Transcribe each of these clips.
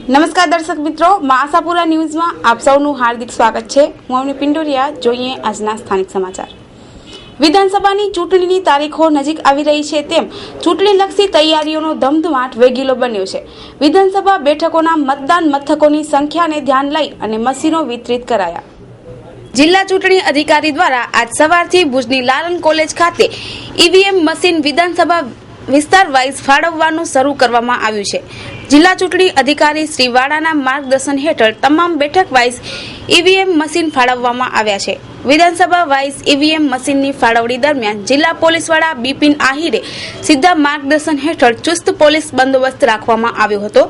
નમસ્કાર દર્શક મિત્રો, આશાપુરા ન્યૂઝમાં આપ સૌનું હાર્દિક સ્વાગત છે। હું અવની પિંડોરિયા। જોઈએ આજના સ્થાનિક સમાચાર। વિધાનસભાની ચૂંટણીની તારીખો નજીક આવી રહી છે, તેમ ચૂંટણીલક્ષી તૈયારીઓનો ધમધમાટ વેગીલો બન્યો છે। વિધાનસભા બેઠકોના મતદાન મથકોની સંખ્યાને ધ્યાન લઈ અને મશીનો વિતરિત કરાયા। જિલ્લા ચૂંટણી અધિકારી દ્વારા આજ સવારથી ભુજની લાલન કોલેજ ખાતે ઈવીએમ મશીન વિધાનસભા વિસ્તાર વાઇઝ ફાળવવાનું શરૂ કરવામાં આવ્યું છે। જિલ્લા ચૂંટણી અધિકારી શ્રી વાડાના માર્ગદર્શન હેઠળ તમામ બેઠક વાઇઝ ઈવીએમ મશીન ફાળવવામાં આવ્યા છે। વિધાનસભા વાઇઝ ઈવીએમ મશીનની ફાળવણી દરમિયાન જિલ્લા પોલીસ વડા બિપિન આહિરે સીધા માર્ગદર્શન હેઠળ ચુસ્ત પોલીસ બંદોબસ્ત રાખવામાં આવ્યો હતો।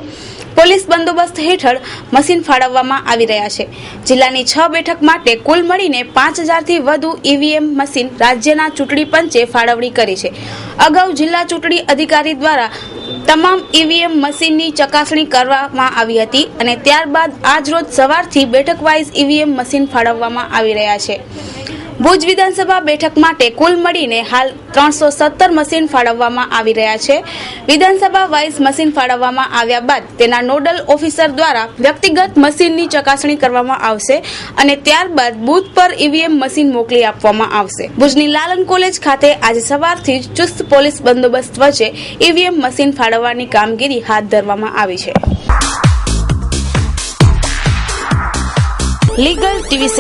પોલીસ બંદોબસ્ત હેઠળ મશીન ફાળવવામાં આવી રહ્યા છે। જિલ્લાની 6 બેઠક માટે કુલ મળીને 5000 થી વધુ ઈવીએમ મશીન રાજ્યના ચૂંટણી પંચે ફાળવણી કરી છે। અગાઉ જિલ્લા ચૂંટણી અધિકારી દ્વારા તમામ ઈવીએમ મશીનની ચકાસણી કરવામાં આવી હતી અને ત્યારબાદ આજરોજ સવારથી બેઠક વાઇઝ ઈવીએમ મશીન ફાળવવામાં આવી રહ્યા છે। ભુજ વિધાનસભા બેઠક માટે કુલ મળીને હાલ 317 મશીન ફાળવવામાં આવી રહ્યા છે। વિધાનસભા વાઇઝ મશીન ફાળવવામાં આવ્યા બાદ તેના નોડલ ઓફિસર દ્વારા વ્યક્તિગત મશીનની ચકાસણી કરવામાં આવશે અને ત્યારબાદ બૂથ પર ઈવીએમ મશીન મોકલી આપવામાં આવશે। ભુજની લાલન કોલેજ ખાતે આજે સવારથી જ ચુસ્ત પોલીસ બંદોબસ્ત વચ્ચે ઈવીએમ મશીન ફાળવવાની કામગીરી હાથ ધરવામાં આવી છે। લીગલ ટીવી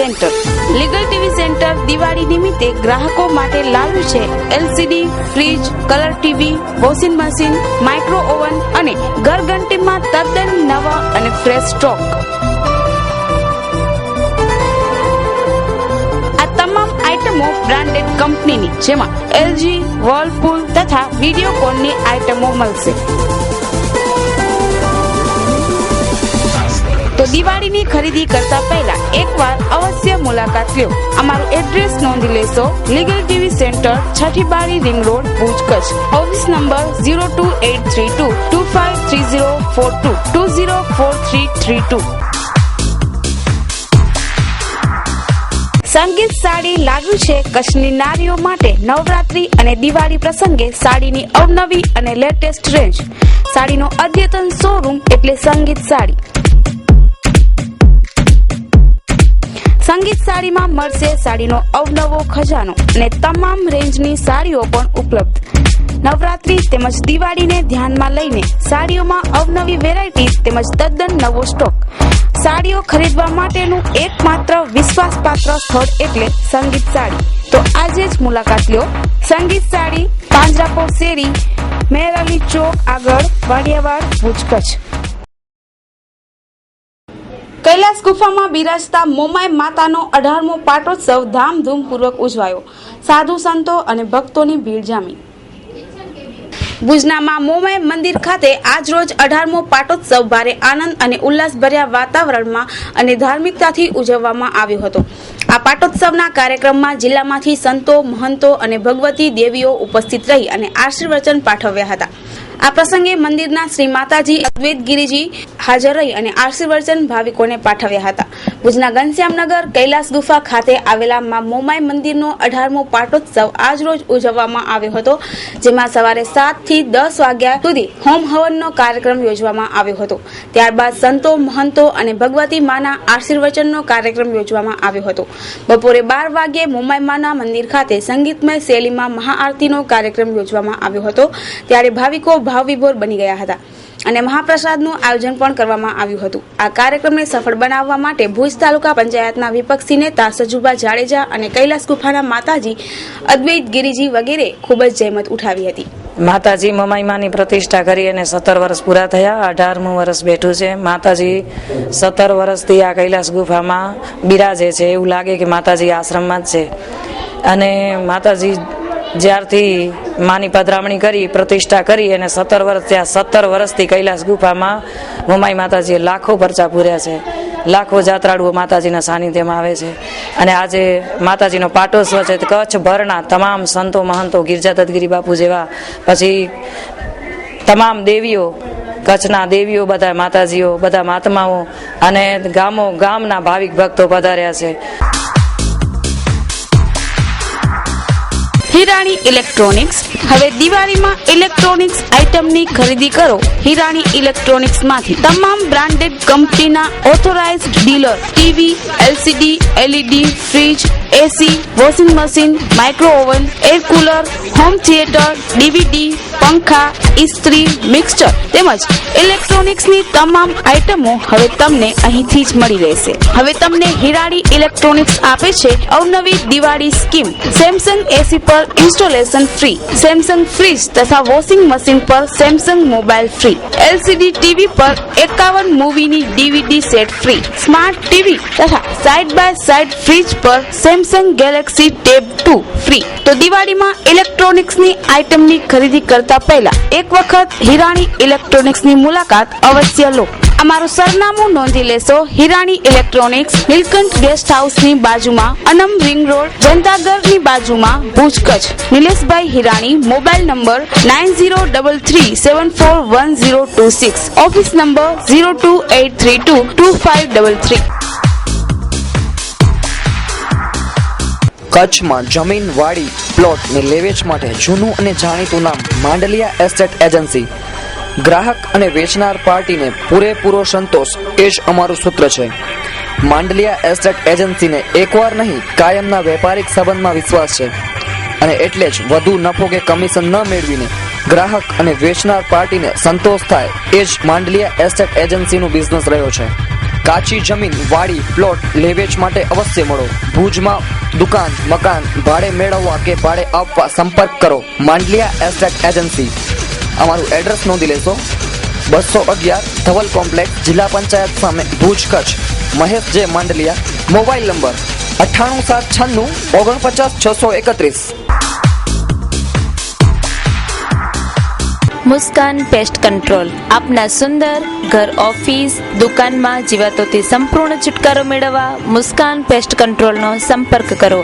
સેન્ટર દિવાળી નિમિત્તે ગ્રાહકો માટે લાવ્યું છે LCD, fridge, colour TV, washing machine, micro oven અને ઘરઘંટીમાં તદ્દન નવા અને ફ્રેશ સ્ટોક। આ તમામ આઇટમો બ્રાન્ડેડ કંપનીની, જેમાં એલજી, વર્લપુલ તથા વિડીયોકોનની આઇટમો મળશે। તો દિવાળીની ખરીદી કરતા પહેલા એકવાર અવશ્ય મુલાકાત લો। અમારું એડ્રેસ નોંધી લેશો। લીગલ ટીવી સેન્ટર, છઠ્ઠી બારી, ring road, Bhuj, Kutch. Office number 02832 253042 204332। સંગીત સાડી લાવ્યું છે કચ્છની નારીઓ માટે નવરાત્રી અને દિવાળી પ્રસંગે સાડીની અવનવી અને લેટેસ્ટ રેન્જ। સાડીનો અદ્યતન શોરૂમ એટલે સંગીત સાડી। સંગીત સાડીમાં મળશે સાડીનો અવનવો ખજાનો અને તમામ રેન્જની સાડીઓ પણ ઉપલબ્ધ। નવરાત્રી તેમજ દિવાળીને ધ્યાનમાં લઈને સાડીઓમાં અવનવી વેરાયટી તેમજ તદ્દન નવો સ્ટોક। સાડીઓ ખરીદવા માટેનું એકમાત્ર વિશ્વાસપાત્ર સ્થળ એટલે સંગીત સાડી। તો આજે જ મુલાકાત લો। સંગીત સાડી, પાંજરાપોળ શેરી, મેરઅલી ચોક આગળ, વાડિયાવાડ, ભુજ, કચ્છ। કૈલાસ ગુફામાં બિરાજતા મોમાઈ માતાનો 18મો પાટોત્સવ ધામધૂમપૂર્વક ઉજવાયો। સાધુ સંતો અને ભક્તોની ભીડ જામી। ભુજના માં મોમાઈ મંદિર ખાતે આજ રોજ 18મો પાટોત્સવ ભારે આનંદ અને ઉલ્લાસભર્યા વાતાવરણમાં અને ધાર્મિકતાથી ઉજવવામાં આવ્યો હતો। આ પાટોત્સવના કાર્યક્રમમાં જિલ્લામાંથી સંતો, મહંતો અને ભગવતી દેવીઓ ઉપસ્થિત રહી અને આશીર્વચન પાઠવ્યા હતા। આ પ્રસંગે મંદિરના શ્રી માતાજી અદ્વૈત ગિરિજી હાજર રહી અને આશીર્વચન ભાવિકોને પાઠવ્યા હતા। ભુજના ઘનશ્યામનગર કૈલાસ ગુફા ખાતે આવેલા માં મોમાઈ મંદિરનો 18મો પાટોત્સવ આજ રોજ ઉજવવામાં આવ્યો હતો, જેમાં સવારે 7 થી 10 વાગ્યા સુધી હોમ હવનનો કાર્યક્રમ યોજવામાં આવ્યો હતો। ત્યારબાદ સંતો, મહંતો અને ભગવતી માના આશીર્વચનનો કાર્યક્રમ યોજવામાં આવ્યો હતો। બપોરે 12 વાગ્યે મોમાઈ માના મંદિર ખાતે સંગીતમય શૈલીમાં મહાઆરતીનો કાર્યક્રમ યોજવામાં આવ્યો હતો, ત્યારે ભાવિકો ભાવવિભોર બની ગયા હતા અને મહાપ્રસાદનું આયોજન પણ કરવામાં આવ્યું હતું। આ કાર્યક્રમને સફળ બનાવવા માટે ભુજ તાલુકા પંચાયતના વિપક્ષી નેતા સજુભા જાડેજા અને કૈલાસ ગુફાના માતાજી અદ્વૈત ગિરિજી વગેરે ખૂબ જ જહેમત ઉઠાવી હતી। માતાજી મમાઈમાની પ્રતિષ્ઠા કરી અને 17 વર્ષ પૂરા થયા। 18મું વર્ષ બેઠું છે। માતાજી 17 વર્ષથી આ કૈલાસ ગુફામાં બિરાજે છે। એવું લાગે કે માતાજી આશ્રમમાં જ છે અને માતાજી જ્યારથી માની પધરામણી કરી, પ્રતિષ્ઠા કરી અને 17 વર્ષ ત્યાં 17 વર્ષથી કૈલાસ ગુફામાં મોમાઈ માતાજીએ લાખો પરચા પૂર્યા છે। લાખો જાત્રાળુઓ માતાજીના સાનિધ્યમાં આવે છે અને આજે માતાજીનો પાટોત્સવ છે। કચ્છભરના તમામ સંતો, મહંતો, ગિરજા દત્તગીરી બાપુ જેવા, પછી તમામ દેવીઓ, કચ્છના દેવીઓ, બધા માતાજીઓ, બધા મહાત્માઓ અને ગામના ભાવિક ભક્તો પધાર્યા છે। હિરાણી ઇલેક્ટ્રોનિક્સ। હવે દિવાળીમાં ઇલેક્ટ્રોનિક્સ આઇટમની ખરીદી કરો હિરાણી ઇલેક્ટ્રોનિક્સ માંથી તમામ બ્રાન્ડેડ કંપનીના authorised dealer TV, LCD, LED, fridge, AC, washing machine, micro oven, air cooler, home theatre, DVD, પંખા, ઇસ્ત્રી, મિક્સચર તેમજ ઇલેક્ટ્રોનિક્સની તમામ આઇટમો હવે તમને અહીંથી જ મળી રહેશે. હવે તમને હિરાણી ઇલેક્ટ્રોનિક્સ આપે છે અવનવી દિવાળી સ્કીમ. સેમસંગ એસી પર ઇન્સ્ટોલેશન ફ્રી, સેમસંગ ફ્રીજ તથા વોશિંગ મશીન પર Samsung mobile free, LCD TV પર 51 મૂવીની DVD set free, smart TV તથા સાઇડ બાય સાઇડ ફ્રીજ પર સેમસંગ ગેલેક્સી ટેબ 2 ફ્રી. તો દિવાળીમાં ઇલેક્ટ્રોનિક્સની આઇટમની ખરીદી કરતા પહેલા એક વખત હિરાણી ઇલેક્ટ્રોનિક્સની મુલાકાત અવશ્ય લો. અમારું સરનામું નોંધી લેશો. હિરાણી ઇલેક્ટ્રોનિક્સ, નીલકંઠ ગેસ્ટ હાઉસની બાજુમાં, અનમ રિંગ રોડ, જનતાગરની બાજુમાં, Bhuj, Kutch. Nileshbhai Hirani, mobile number 9033741026, office number 028322533. કચ્છમાં જમીન, વાડી, પ્લોટની લેવેચ માટે જૂનું અને જાણીતું નામ માંડલિયા એસ્ટેટ એજન્સી. ગ્રાહક અને વેચનાર પાર્ટીને પૂરેપૂરો સંતોષ એ જ અમારું સૂત્ર છે. માંડલિયા એસ્ટેટ એજન્સીને એકવાર નહીં કાયમના વેપારિક સંબંધમાં વિશ્વાસ છે અને એટલે જ વધુ નફો કે કમિશન ન મેળવીને ગ્રાહક અને વેચનાર પાર્ટીને સંતોષ થાય એ જ માંડલિયા એસ્ટેટ એજન્સીનું બિઝનેસ રહ્યો છે. કાચી જમીન, વાડી, પ્લોટ લેવેચ માટે અવશ્ય મળો. ભુજમાં દુકાન, મકાન ભાડે મેળવવા કે ભાડે આપવા સંપર્ક કરો માંડલિયા એસ્ટેટ એજન્સી. અમારું એડ્રેસ નોંધી લેશો. 211 ધવલ કોમ્પ્લેક્સ, જિલ્લા પંચાયત સામે, Bhuj, Kutch. Mahesh J Mandaliya. Mobile number 9876 49 631. Muskan pest control આપના સુંદર ઘર, ઓફિસ, દુકાનમાં જીવાતોથી સંપૂર્ણ છુટકારો મેળવવા મુસ્કાન પેસ્ટ કંટ્રોલનો સંપર્ક કરો.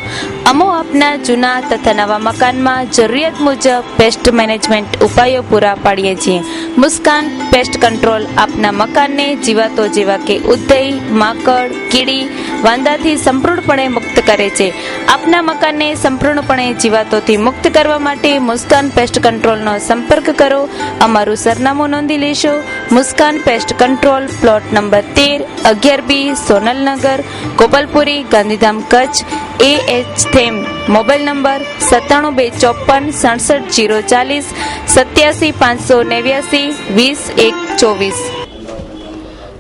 અમો આપના જૂના તથા નવા મકાનમાં જરૂરિયાત મુજબ પેસ્ટ મેનેજમેન્ટ ઉપાયો પૂરા પાડીએ છીએ. મુસ્કાન પેસ્ટ કંટ્રોલ આપના મકાનને જીવાતો જેવા કે ઉધઈ, માકડ, કીડી, વાંદાથી સંપૂર્ણપણે મુક્ત કરે છે. આપના મકાનને સંપૂર્ણપણે જીવાતોથી મુક્ત કરવા માટે મુસ્કાન પેસ્ટ કંટ્રોલનો સંપર્ક કરો. અમારું સરનામું નોંધી લેશો. Muskan pest control, plot number 13, 11B, Sonalnagar, Gopalpuri, Gandhidham, Kutch. AH થેમ. Mobile number 9724567040, 87 589 20 124.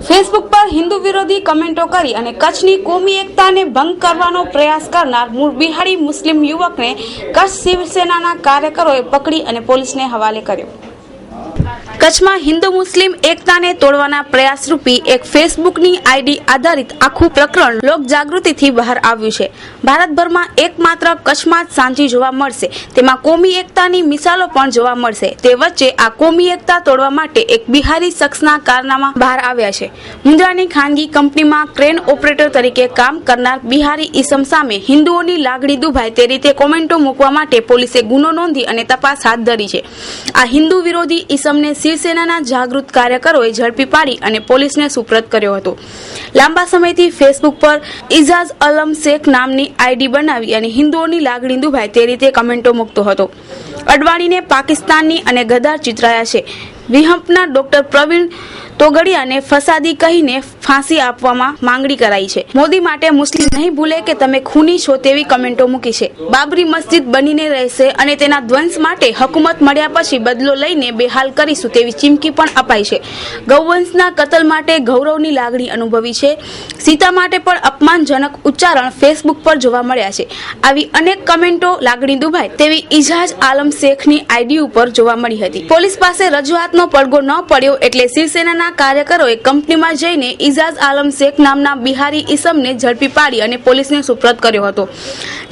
ફેસબુક પર હિન્દુ વિરોધી કમેન્ટો કરી અને કચ્છની કોમી એકતાને ભંગ કરવાનો પ્રયાસ કરનાર મૂળ બિહારી મુસ્લિમ યુવકને કચ્છ શિવસેનાના કાર્યકરોએ પકડી અને પોલીસને હવાલે કર્યો. કચ્છમાં હિન્દુ મુસ્લિમ એકતાને તોડવાના પ્રયાસરૂપી એક ફેસબુકની આઈડી આધારિત આખું પ્રકરણ લોક જાગૃતિથી બહાર આવ્યું છે. ભારતભરમાં એકમાત્ર કચ્છમાં જ શાંતિ જોવા મળશે, તેમાં કોમી એકતાની મિસાલો પણ જોવા મળશે. તે વચ્ચે આ કોમી એકતા તોડવા માટે એક બિહારી શખ્સના કારનામા બહાર આવ્યા છે. મુન્દ્રાની ખાનગી કંપનીમાં ક્રેન ઓપરેટર તરીકે કામ કરનાર બિહારી ઈસમ સામે હિન્દુઓની લાગણી દુભાય તે રીતે કોમેન્ટો મૂકવા માટે પોલીસે ગુનો નોંધી અને તપાસ હાથ ધરી છે. આ હિન્દુ વિરોધી ઈસમને શિવસેનાના જાગૃત કાર્યકરોએ ઝડપી પાડી અને પોલીસને સુપ્રત કર્યો હતો. લાંબા સમયથી ફેસબુક પર ઇજાઝ અલમ શેખ નામની આઈડી બનાવી અને હિન્દુઓની લાગણી દુભાય તે રીતે કમેન્ટો મૂકતો હતો. અડવાણીને પાકિસ્તાનની અને ગદ્દાર ચિતરાયા છે. વિહંપના ડોક્ટર પ્રવીણ તોગડિયાને ફસાદી કહીને ફાંસી આપવામાં માંગણી કરાઈ છે. મોદી માટે મુસ્લિમ નહીં ભૂલે કે તમે ખૂની છો તેવી કમેન્ટો મૂકી છે. બાબરી મસ્જિદ બનીને રહેશે અને તેના ધ્વંસ માટે હકુમત મળ્યા પછી બદલો લઈને બેહાલ કરીશું તેવી ચીમકી પણ અપાઈ છે. ગૌવંશના કતલ માટે ગૌરવની લાગણી અનુભવી છે. સીતા માટે પણ અપમાનજનક ઉચ્ચારણ ફેસબુક પર જોવા મળ્યા છે. આવી અનેક કમેન્ટો લાગણી દુભાય તેવી ઇજાજ આલમ શેખની આઈડી ઉપર જોવા મળી હતી. પોલીસ પાસે રજૂઆતનો પડઘો ન પડ્યો એટલે શિવસેનાના કાર્યકરોએ કંપનીમાં જઈને ઇજાઝ આલમ શેખ નામના બિહારી ઈસમને ઝડપી પાડી અને પોલીસને સુપ્રત કર્યો હતો.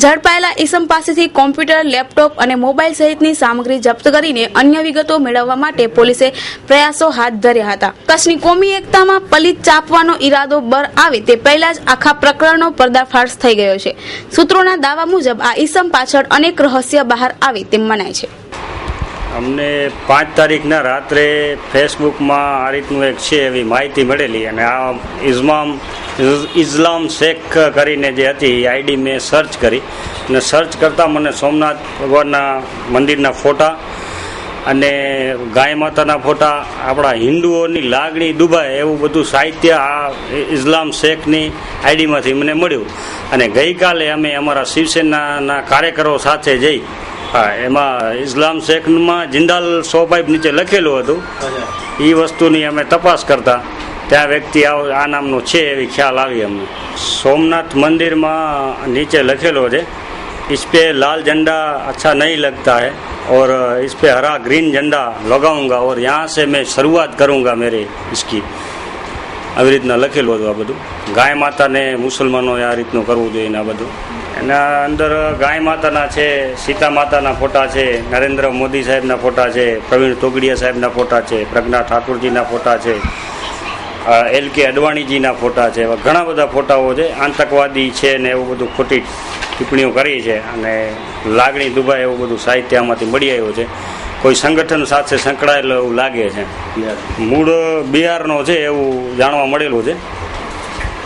ઝડપાયેલા ઈસમ પાસેથી કોમ્પ્યુટર, લેપટોપ અને મોબાઈલ સહિતની સામગ્રી જપ્ત કરીને અન્ય વિગતો મેળવવા માટે પોલીસે પ્રયાસો હાથ ધર્યા હતા. કચ્છની કોમી એકતામાં પલિત ચાપવાનો ઈરાદો બર આવે તે પહેલા જ આખા પ્રકરણનો પર્દાફાશ થઈ ગયો છે. સૂત્રોના દાવા મુજબ આ ઈસમ પાછળ અનેક રહસ્ય બહાર આવે તેમ મનાય છે. અમને 5 તારીખના રાત્રે ફેસબુકમાં આ રીતનું એક છે એવી માહિતી મળેલી અને આ ઇસ્લામ શેખ કરીને જે હતી એ આઈડી મેં સર્ચ કરી અને સર્ચ કરતાં મને સોમનાથ ભગવાનના મંદિરના ફોટા અને ગાય માતાના ફોટા, આપણા હિન્દુઓની લાગણી દુભાય એવું બધું સાહિત્ય આ ઇસ્લામ શેખની આઈડીમાંથી મને મળ્યું. અને ગઈકાલે અમે અમારા શિવસેનાના કાર્યકરો સાથે જઈ, એમાં ઇસ્લામ શેખમાં જિંદાલ સોપાઈપ નીચે લખેલું હતું. એ વસ્તુની અમે તપાસ કરતા ત્યાં વ્યક્તિ આ નામનો છે એવી ખ્યાલ આવી અમને. સોમનાથ મંદિરમાં નીચે લખેલો છે, इस पे लाल झंडा अच्छा नहीं लगता है और इस पे हरा ग्रीन झंडा लगाऊंगा और यहाँ से मैं शुरुआत करूँगा मेरे इसकी. આવી રીતના લખેલું હતું. આ બધું ગાય માતાને મુસલમાનોએ આ રીતનું કરવું જોઈએ ને આ બધું. એના અંદર ગાય માતાના છે, સીતા માતાના ફોટા છે, નરેન્દ્ર મોદી સાહેબના ફોટા છે, પ્રવીણ તોગડિયા સાહેબના ફોટા છે, પ્રજ્ઞા ઠાકુરજીના ફોટા છે, LK અડવાણીજીના ફોટા છે. એવા ઘણા બધા ફોટાઓ છે. આતંકવાદી છે ને એવું બધું ખોટી ટિપ્પણીઓ કરી છે અને લાગણી દુભાય એવું બધું સાહિત્ય આમાંથી મળી આવ્યું છે. કોઈ સંગઠન સાથે સંકળાયેલો એવું લાગે છે. મૂળ બિહારનો છે એવું જાણવા મળેલું છે.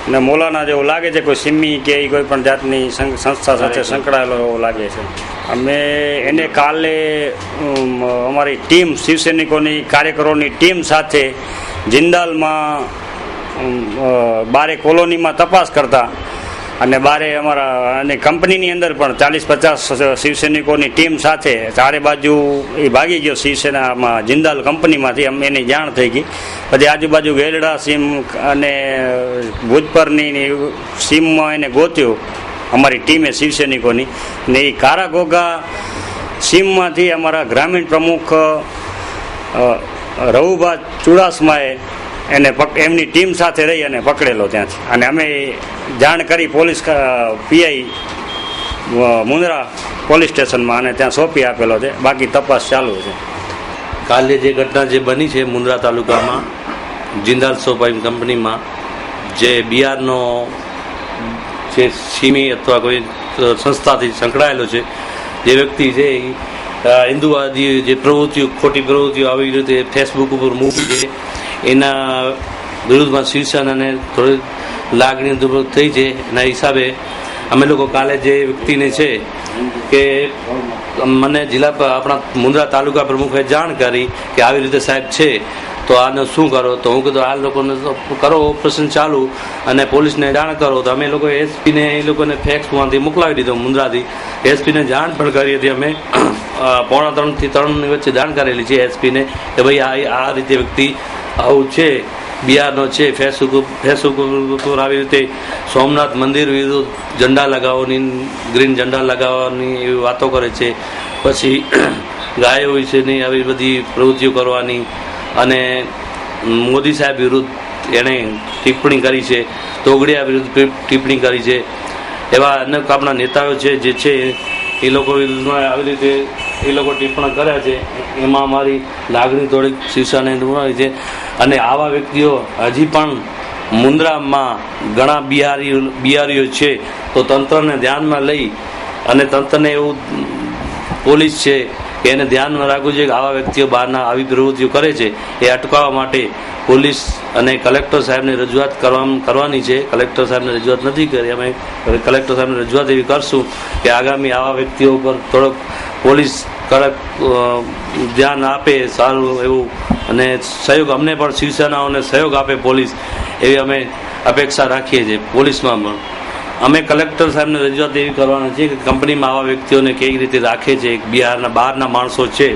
અને મોલાના જેવું લાગે છે, કોઈ સિમ્મી કે કોઈ પણ જાતની સંસ્થા સાથે સંકળાયેલો એવો લાગે છે. અમે એને કાલે અમારી ટીમ, શિવસૈનિકોની કાર્યકરોની ટીમ સાથે જિંદાલમાં બારે કોલોનીમાં તપાસ કરતા અને બારે અમારા અને કંપનીની અંદર પણ 40-50 શિવસૈનિકોની ટીમ સાથે ચારે બાજુ એ ભાગી ગયો શિવસેનામાં જિંદાલ કંપનીમાંથી. અમને એની જાણ થઈ ગઈ. પછી આજુબાજુ ગેલડા સીમ અને ભુજપરની સીમમાં એને ગોત્યું અમારી ટીમે શિવસૈનિકોની. ને એ કારાગોગા સીમમાંથી અમારા ગ્રામીણ પ્રમુખ રવુભા ચુડાસમાએ એને એમની ટીમ સાથે રહી અને પકડેલો ત્યાંથી. અને અમે જાણ કરી પોલીસ પીઆઈ મુંદ્રા પોલીસ સ્ટેશનમાં અને ત્યાં સોંપી આપેલો છે. બાકી તપાસ ચાલુ છે. કાલે જે ઘટના જે બની છે મુંદ્રા તાલુકામાં જિંદાલ સોપાઈ કંપનીમાં, જે બિહારનો જે સીમી અથવા કોઈ સંસ્થાથી સંકળાયેલો છે જે વ્યક્તિ છે, હિન્દુવાદી જે પ્રવૃત્તિઓ, ખોટી પ્રવૃત્તિઓ આવી રીતે ફેસબુક ઉપર મૂકી છે, એના વિરુદ્ધમાં શિવસેનાને થોડી લાગણી દુર્બળ થઈ છે. એના હિસાબે અમે લોકો કાલે જે વ્યક્તિને છે કે મને આપણા મુંદ્રા તાલુકા પ્રમુખે જાણ કરી કે આવી રીતે સાહેબ છે તો આને શું કરો. તો હું કીધું આ લોકોને કરો ઓપરેશન ચાલુ અને પોલીસને જાણ કરો. તો અમે લોકો એસપીને એ લોકોને ફેક્સમાંથી મોકલાવી દીધો મુંદ્રાથી. એસપીને જાણ પણ કરી હતી અમે. 2:45 થી 3 વચ્ચે જાણ કરેલી છે એસપીને કે ભાઈ આ રીતે વ્યક્તિ આવું છે, બિહારનો છે, ફેસબુક ઉપર આવી રીતે સોમનાથ મંદિર વિરુદ્ધ ઝંડા લગાવવાની, ગ્રીન ઝંડા લગાવવાની એવી વાતો કરે છે. પછી ગાયો વિશેની આવી બધી પ્રવૃત્તિઓ કરવાની અને મોદી સાહેબ વિરુદ્ધ એણે ટિપ્પણી કરી છે, તોગડિયા વિરુદ્ધ ટિપ્પણી કરી છે. એવા અનેક આપણા નેતાઓ છે જે છે એ લોકો વિરુદ્ધમાં આવી રીતે એ લોકો ટિપ્પણી કર્યા છે. એમાં અમારી લાગણી થોડીક શિવસેનાને દુભાવી છે. અને આવા વ્યક્તિઓ હજી પણ મુંદ્રામાં ઘણા બિહારીઓ છે. તો તંત્રને ધ્યાનમાં લઈ અને તંત્રને એવું પોલીસ છે કે એને ધ્યાનમાં રાખવું જોઈએ કે આવા વ્યક્તિઓ બહારના આવી પ્રવૃત્તિઓ કરે છે એ અટકાવવા માટે પોલીસ અને કલેક્ટર સાહેબને રજૂઆત કરવાની છે. કલેક્ટર સાહેબને રજૂઆત નથી કરી. અમે કલેક્ટર સાહેબને રજૂઆત એવી કરશું કે આગામી આવા વ્યક્તિઓ ઉપર થોડોક પોલીસ કડક ધ્યાન આપે, સારું એવું, અને સહયોગ અમને પણ શિવસેનાઓને સહયોગ આપે પોલીસ, એવી અમે અપેક્ષા રાખીએ છીએ. પોલીસમાં પણ અમે કલેક્ટર સાહેબને રજૂઆત એવી કરવાના છીએ કે કંપનીમાં આવા વ્યક્તિઓને કેવી રીતે રાખે છે, બહારના માણસો છે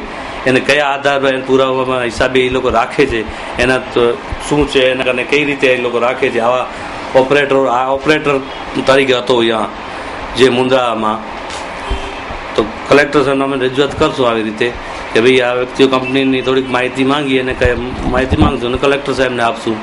એને કયા આધાર પર પુરાવામાં હિસાબે એ લોકો રાખે છે, એના શું છે, એના કારણે કઈ રીતે એ લોકો રાખે છે. આવા ઓપરેટર તરીકે હતો અહીંયા જે મુંદ્રામાં. તો કલેક્ટર સાહેબને અમે રજૂઆત કરશું આવી રીતે કે ભાઈ આ વ્યક્તિઓ કંપનીની થોડીક માહિતી માંગી અને કઈ માહિતી માંગશું અને કલેક્ટર સાહેબને આપશું.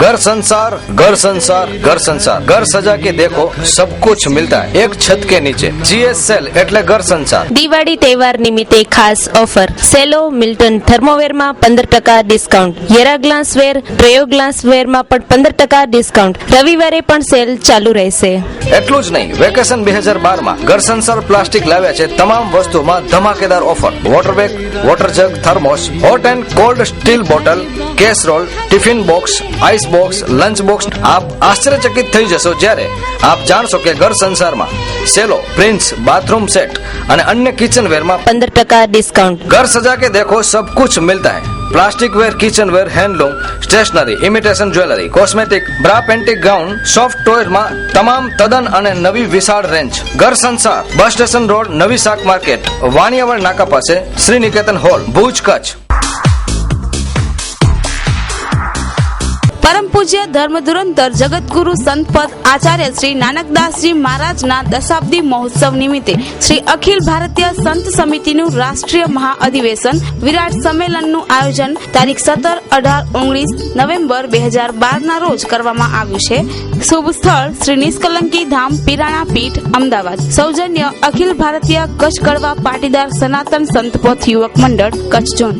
घर संसार घर संसार घर संसार घर सजा के देखो सब कुछ मिलता है एक छत के नीचे. GSL એટલે ઘર સંસાર. દિવાળી તહેવાર નિમિત્તે ખાસ ઓફર. સેલો મિલ્ટન થર્મોવેર માં 15% ડિસ્કાઉન્ટ. યેરા ગ્લાસવેર, પ્રયોગ ગ્લાસવેર માં પણ 15% ડિસ્કાઉન્ટ. રવિવારે પણ સેલ ચાલુ રહેશે. એટલું જ નહીં, વેકેશન 2012 માં ઘર સંસાર પ્લાસ્ટિક લાવ્યા છે તમામ વસ્તુમાં ધમાકેદાર offer. Water bag, water jug, thermos, hot and cold steel bottle, casserole, tiffin box, ice box, lunch box આપ આશ્ચર્યચકિત થઈ જશો જ્યારે આપ જાણશો કે ઘર સંસારમાં સેલો, પ્રિન્સ, બાથरूम सेट અને અન્ય કિચનવેર માં 15% ડિસ્કાઉન્ટ। घर सजा के देखो सब कुछ मिलता है। Plastic ware, kitchen ware, handloom, stationery, imitation jewellery, cosmetic, bra, पेंटिक गाउन, सॉफ्ट टॉय में तमाम तदन અને નવી વિશાળ રેન્જ। ઘર સંસાર, બસ સ્ટેશન રોડ, નવી શાક માર્કેટ, વાણિયાવળ નાકા પાસે, શ્રી નિકેતન હોલ, ભુજ, કચ્છ। પરમ પૂજ્ય ધર્મધુરંધર જગતગુરુ સંતપદ આચાર્ય શ્રી નાનકદાસજી મહારાજના દશાબ્દી મહોત્સવ નિમિત્તે શ્રી અખિલ ભારતીય સંત સમિતિનું રાષ્ટ્રીય મહાઅધિવેશન વિરાટ સંમેલનનું આયોજન તારીખ 17, 18, 19 નવેમ્બર 2012 ના રોજ કરવામાં આવ્યું છે। શુભ સ્થળ શ્રી નિષ્કલંકી ધામ પીરાણા પીઠ અમદાવાદ। સૌજન્ય અખિલ ભારતીય કચ્છ કડવા પાટીદાર સનાતન સંતપથ યુવક મંડળ કચ્છ ઝોન।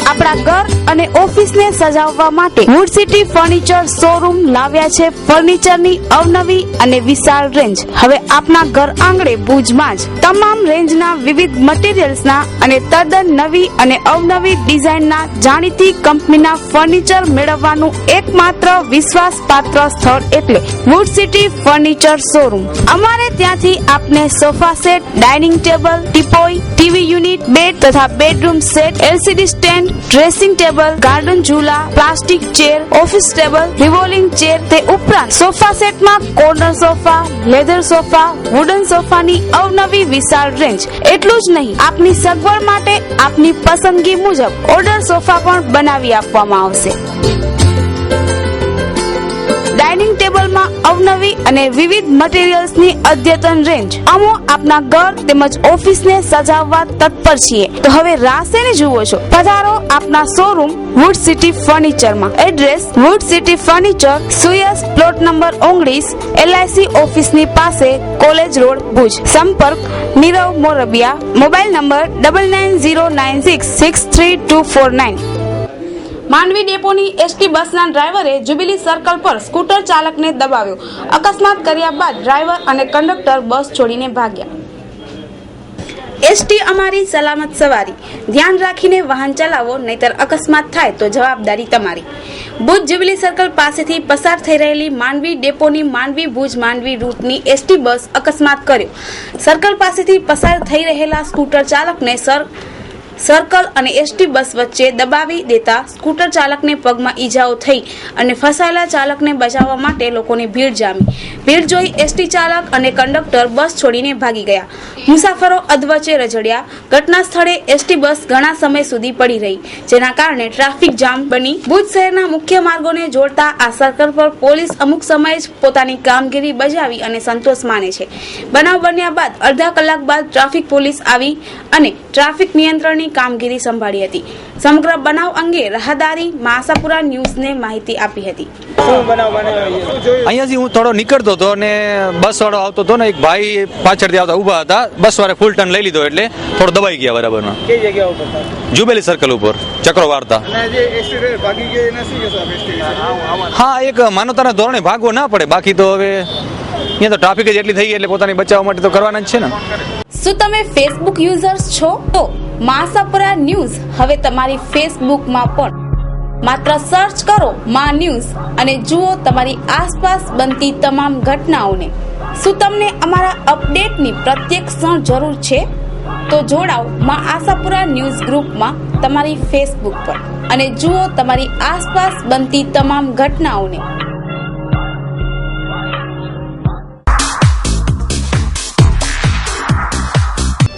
આપણા ઘર અને ઓફિસને સજાવવા માટે વુડ સિટી ફર્નિચર શોરૂમ લાવ્યા છે ફર્નિચરની અવનવી અને વિશાળ રેન્જ। હવે આપના ઘર આંગણે ભુજમાં જ તમામ રેન્જના વિવિધ મટીરીયલ્સના અને તદ્દન નવી અને અવનવી ડિઝાઇનના જાણીતી કંપનીના ફર્નિચર મેળવવાનું એકમાત્ર વિશ્વાસપાત્ર સ્થળ એટલે વુડ સિટી ફર્નિચર શોરૂમ। અમારે ત્યાંથી આપને sofa set, dining table, teapoy, TV unit, bed તથા bedroom set, LCD stand, dressing table, garden ઝૂલા, plastic chair, office table, revolving chair તે ઉપરાંત સોફા સેટમાં corner sofa, leather sofa, wooden સોફાની અવનવી વિશાળ રેન્જ। એટલું જ નહીં, આપની સગવડ માટે આપની પસંદગી મુજબ ઓર્ડર સોફા પણ બનાવી આપવામાં આવશે। ડાઇનિંગ ટેબલમાં અવનવી અને વિવિધ મટીરીયલ્સની અદ્યતન રેન્જ। અમો આપના ઘર તેમજ ઓફિસને સજાવવા તત્પર છીએ તો હવે રાહ શેની જુઓ છો? પધારો આપના શોરૂમ વુડ સિટી ફર્નિચરમાં। એડ્રેસ વુડ સિટી ફર્નિચર, સુયસ, પ્લોટ નંબર 19, LIC ઓફિસની પાસે, કોલેજ રોડ, ભુજ। સંપર્ક નીરવ મોરબિયા, મોબાઈલ નંબર 9909663249। માંડવી ડેપોની એસટી બસના ડ્રાઈવરે જ્યુબિલી સર્કલ પર સ્કૂટર ચાલકને દબાવ્યો। અકસ્માત કર્યા બાદ ડ્રાઈવર અને કંડક્ટર બસ છોડીને ભાગ્યા। એસટી અમારી સલામત સવારી, ધ્યાન રાખીને વાહન ચલાવો નહીતર અકસ્માત થાય તો જવાબદારી તમારી। ભુજ જ્યુબિલી સર્કલ પાસેથી પસાર થઈ રહેલી માંડવી ડેપોની માંડવી ભુજ માંડવી રૂટની એસટી બસ અકસ્માત કર્યો। સર્કલ પાસેથી પસાર થઈ રહેલા સ્કૂટર ચાલકને સર્કલ અને એસટી બસ વચ્ચે દબાવી દેતા સ્કૂટર ચાલકને પગમાં ઈજાઓ થઈ અને ફસાયેલા ચાલકને બચાવવા માટે લોકોની ભીડ જામી। ભીડ જોઈ એસટી ચાલક અને કંડક્ટર બસ છોડીને ભાગી ગયા। મુસાફરો અધવચ્ચે રઝળ્યા। ઘટના સ્થળે એસટી બસ ઘણા સમય સુધી પડી રહી, જેના કારણે ટ્રાફિક જામ બની। ભુજ શહેરના મુખ્ય માર્ગોને જોડતા આ સર્કલ પર પોલીસ અમુક સમયે જ પોતાની કામગીરી બજાવી અને સંતોષ માને છે। બનાવ બન્યા બાદ અડધા કલાક બાદ ટ્રાફિક પોલીસ આવી અને ટ્રાફિક નિયંત્રણની કામગીરી સંભાળી હતી। સમગ્ર બનાવ અંગે રાહદારી આશાપુરા ન્યૂઝને માહિતી આપી હતી। અહીંયાથી હું થોડો નીકળતો હતો અને બસ વાળો આવતો હતો ને એક ભાઈ પાછળથી આવતા ઉભા હતા, બસ વાળે ફૂલ ટર્ન લઈ લીધો એટલે થોડો દબાઈ ગયા બરાબરમાં। કઈ જગ્યા ઉપર? જ્યુબિલી સર્કલ ઉપર ચક્રો વાર્તા। હા, એક માનવતાના ધોરણે ભાગવો ના પડે, બાકી તો હવે અહીંયા તો ટ્રાફિક જ એટલી થઈ ગઈ એટલે પોતાની બચાવવા માટે તો કરવાના જ છે ને। શું તમે ફેસબુક યુઝર્સ છો? તો આશાપુરા ન્યૂઝ હવે તમારી ફેસબુકમાં પણ માત્ર સર્ચ કરો મા ન્યૂઝ અને જુઓ તમારી આસપાસ બનતી તમામ ઘટનાઓને। શું તમને અમારા અપડેટની પ્રત્યેક ક્ષણ જરૂર છે? તો જોડાઓ મા આશાપુરા ન્યૂઝ ગ્રુપમાં તમારી ફેસબુક પર અને જુઓ તમારી આસપાસ બનતી તમામ ઘટનાઓને।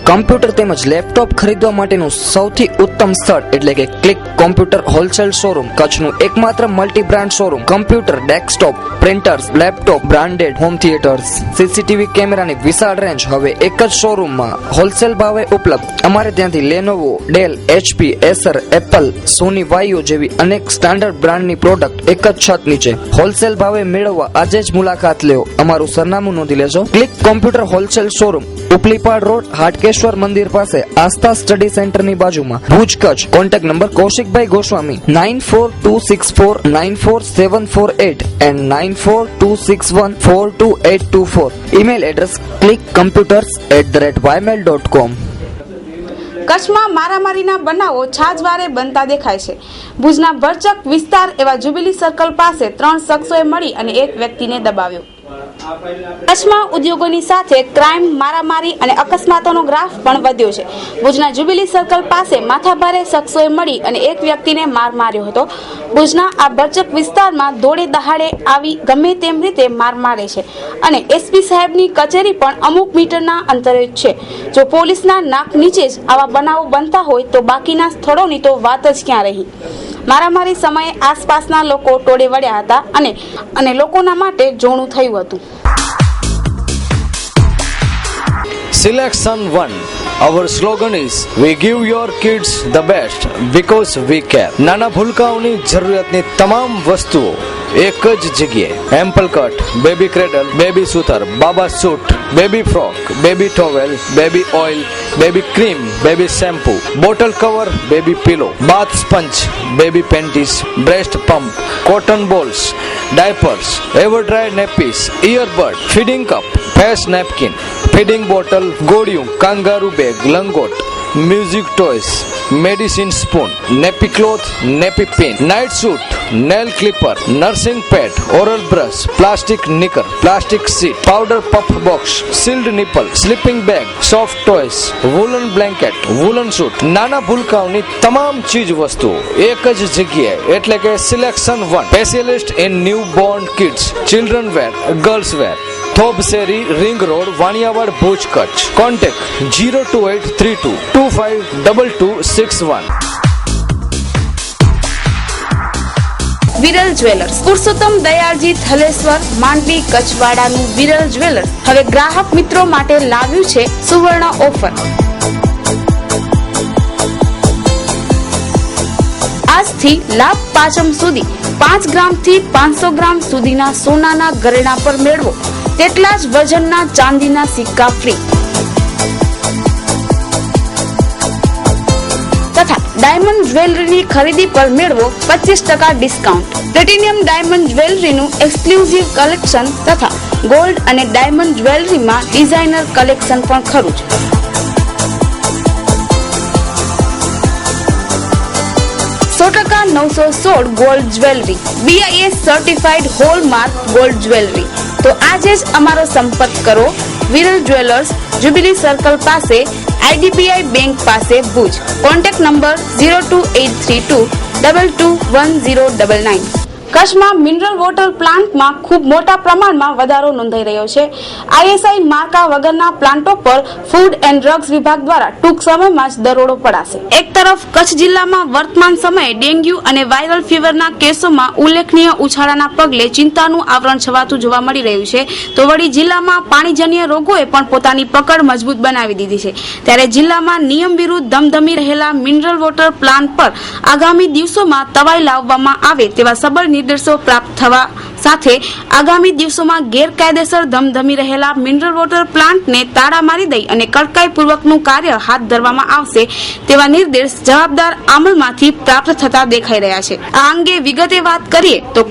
કમ્પ્યુટર તેમજ લેપટોપ ખરીદવા માટેનું સૌથી ઉત્તમ સ્થળ એટલે કે ક્લિક કોમ્પ્યુટર હોલસેલ શોરૂમ, કચ્છનું એકમાત્ર multi brand showroom. Computer, desktop, printers, laptop, branded home theatres, CCTV કેમેરાની વિશાળ રેન્જ હવે એક જ શોરૂમમાં હોલસેલ ભાવે ઉપલબ્ધ। અમારે ત્યાંથી Lenovo, Dell, HP, Acer, Apple, Sony Vaio જેવી અનેક સ્ટાન્ડર્ડ બ્રાન્ડની પ્રોડક્ટ એક જ છત નીચે હોલસેલ ભાવે મેળવવા આજે જ મુલાકાત લ્યો। અમારું સરનામું નોંધી લેજો। Click computer wholesale showroom, Uplipad road, Hatkeshwar મંદિર પાસે, આસ્થા સ્ટડી સેન્ટરની બાજુમાં, Bhuj, Kutch. Contact number Kaushikbhai Goswami 9426494748 and 9426142824। Email address clickcomputers@ymail.com। કચ્છમાં મારામારીના બનાવો છાજવારે બનતા દેખાય છે. ભુજના ભરચક વિસ્તાર એવા જ્યુબિલી સર્કલ પાસે 3 શખ્સોએ મળી અને એક વ્યક્તિને દબાવ્યો. કચ્છમાં ઉદ્યોગોની સાથે ક્રાઇમ, મારામારી અને અકસ્માતોનો ગ્રાફ પણ વધ્યો છે. ભુજના જ્યુબિલી સર્કલ પાસે માથાભારે શખ્સોએ મળી અને એક વ્યક્તિને માર માર્યો હતો. ભુજના આ ભરચક વિસ્તારમાં દોડે દહાડે આવી ગમે તેમ રીતે માર મારે છે અને એસપી સાહેબની કચેરી પણ અમુક મીટરના અંતરે જ છે. જો પોલીસના નાક નીચે જ આવા બનાવો બનતા હોય તો બાકીના સ્થળોની તો વાત જ ક્યાં રહી. મારામારી સમયે આસપાસના લોકો ટોળે વળ્યા હતા અને લોકોના માટે જોણું થયું હતું. Selection 1. Our slogan is We give your kids the best because we care. નાના ભૂલકાઓની જરૂરિયાતની તમામ વસ્તુઓ એક જ જગ્યાએ. એમ્પલ કટ, બેબી ક્રેડલ, બેબી સૂતર, બાબા suit, baby frock, baby towel, baby oil, baby cream, baby shampoo, bottle cover, baby pillow, bath sponge, baby panties, breast pump, cotton balls, diapers, ever dry nappies, earbud, feeding cup, face napkin, feeding bottle, ગોળિયું, kangaroo bag, લંગોટ, music toys, medicine spoon, nappy cloth, nappy pin, night suit, nail clipper, nursing pad, oral brush, plastic knicker, plastic seat, powder puff box, sealed nipple, sleeping bag, soft toys, woollen blanket, woollen suit. નાના ભૂલકાઓની તમામ ચીજ વસ્તુઓ એક જ જગ્યાએ એટલે કે selection 1. Specialist in new born kids, children wear, girls wear, થોબ શેરી, ring road, Vaniyavad, Bhuj, Kutch. Contact 02832 252261. Viral jewellers, Purushottam Dayalji Thaleshwar, Mandvi, કચ્છવાડાનું વિરલ જ્વેલર્સ હવે ગ્રાહક મિત્રો માટે લાવ્યું છે સુવર્ણ ઓફર. આજથી લાભ પાંચમ સુધી 5 ગ્રામથી 500 ગ્રામ સુધીના સોનાના ઘરેણા પર મેળવો તેટલા જ વજનના ચાંદીના સિક્કા ફ્રી તથા ડાયમંડ જ્વેલરીની ખરીદી પર મેળવો 25% ડિસ્કાઉન્ટ. પ્લેટિનિયમ ડાયમંડ જ્વેલરીનું એક્સક્લુઝિવ કલેક્શન તથા ગોલ્ડ અને ડાયમંડ જ્વેલરીમાં ડિઝાઇનર કલેક્શન પણ ખરું છે. %, 916 gold jewellery, BIS certified hallmark gold jewellery. તો આજે જ અમારો સંપર્ક કરો. વિરલ જ્વેલર્સ, જ્યુબિલી સર્કલ પાસે, IDBI બેંક પાસે, ભુજ. Contact number 02832 221099. કચ્છમાં મિનરલ વોટર પ્લાન્ટમાં ખૂબ મોટા પ્રમાણમાં વધારો નોંધાઈ રહ્યો છે. ISI માર્કા વગરના પ્લાન્ટો પર ફૂડ એન્ડ ડ્રગ્સ વિભાગ દ્વારા ટૂંક સમયમાં જ દરોડો પડાશે. એક તરફ કચ્છ જિલ્લામાં વર્તમાન સમયે ડેન્ગ્યુ અને વાયરલ ફીવરના કેસોમાં ઉલ્લેખનીય ઉછાળાના પગલે ચિંતાનું આવરણ છવાતું જોવા મળી રહ્યું છે, તો વળી જિલ્લામાં પાણીજન્ય રોગોએ પણ પોતાની પકડ મજબૂત બનાવી દીધી છે. ત્યારે જિલ્લામાં નિયમ વિરુદ્ધ ધમધમી રહેલા મિનરલ વોટર પ્લાન્ટ પર આગામી દિવસોમાં તવાઈ લાવવામાં આવે તેવા સબળ નિર્દેશો પ્રાપ્ત થવા સાથે આગામી દિવસોમાં ગેરકાયદેસર ધમધમી રહેલા મિનરલ વોટર પ્લાન્ટને તાળા મારી દઈ અને કડકાઈપૂર્વકનું કાર્ય હાથ ધરવામાં આવશે તેવા નિર્દેશ જવાબદાર અમલમાંથી પ્રાપ્ત થતા દેખાઈ રહ્યા છે. આ અંગે વિગતે વાત કરીએ તો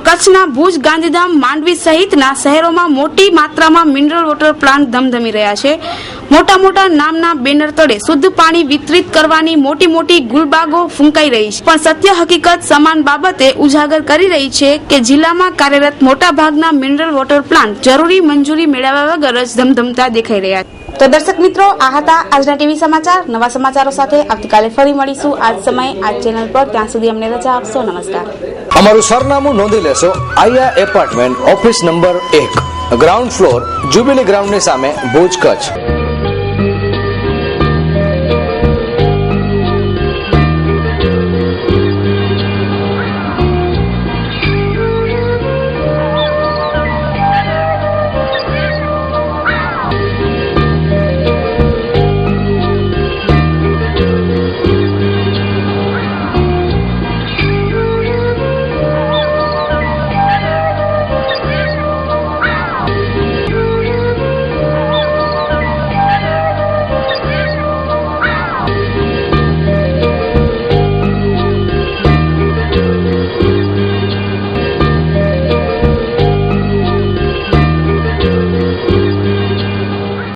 કચ્છના ભુજ, ગાંધીધામ, માંડવી સહિતના શહેરોમાં મોટી માત્રામાં મિનરલ વોટર પ્લાન્ટ ધમધમી રહ્યા છે. મોટા નામના બેનર તળે શુદ્ધ પાણી વિતરિત કરવાની મોટી ગુલબાગો ફૂંકાઈ રહી છે, પણ સત્ય હકીકત સમાન બાબતે ઉજાગર કરી રહી છે કે જિલ્લામાં કાર્યરત મોટા ભાગના મિનરલ વોટર પ્લાન્ટ જરૂરી મંજૂરી મેળવ્યા વગર જ ધમધમતા દેખાઈ રહ્યા છે. તો દર્શક મિત્રો, આ હતા આજના ટીવી સમાચાર. નવા સમાચારો સાથે આવતીકાલે ફરી મળીશું આજ સમયે આજ ચેનલ પર. ત્યાં સુધી અમને રજા આપશો. નમસ્કાર. અમારું સરનામું નોંધી લેશો. આયા apartment, office number 1, ground floor, Jubilee ગ્રાઉન્ડની સામે, ભુજ, કચ્છ.